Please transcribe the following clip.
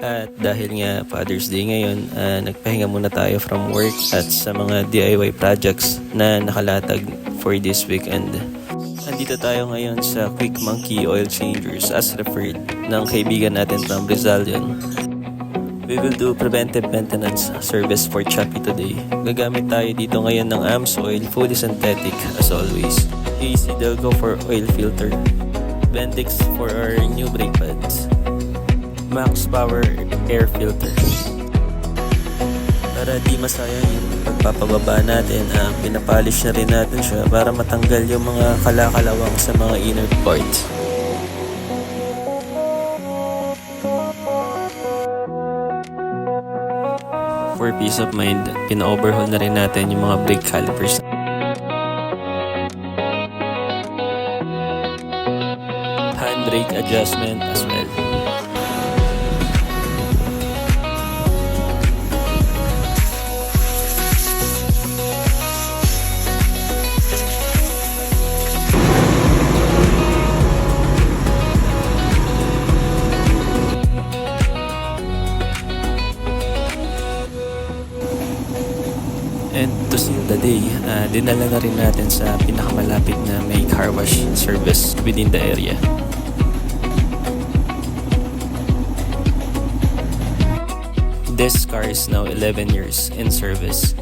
At dahil nga Father's Day ngayon, nagpahinga muna tayo from work at sa mga DIY projects na nakalatag for this weekend. Andito tayo ngayon sa Quick Monkey Oil Changers as referred ng kaibigan natin from Rizal yun. We will do preventive maintenance service for Chappy today. Gagamit tayo dito ngayon ng AMSOIL, fully synthetic as always. AC Delco for oil filter. Bendix for our new brake pads. Max Power air filter. Para di masayang yung pagpapababa natin, pinapolish na rin natin siya para matanggal yung mga kalakalawang sa mga inner parts. For peace of mind, pina-overhaul na rin natin yung mga brake calipers. Handbrake adjustment as well. And to seal the day, dinala na rin natin sa pinakamalapit na may car wash service within the area. This car is now 11 years in service.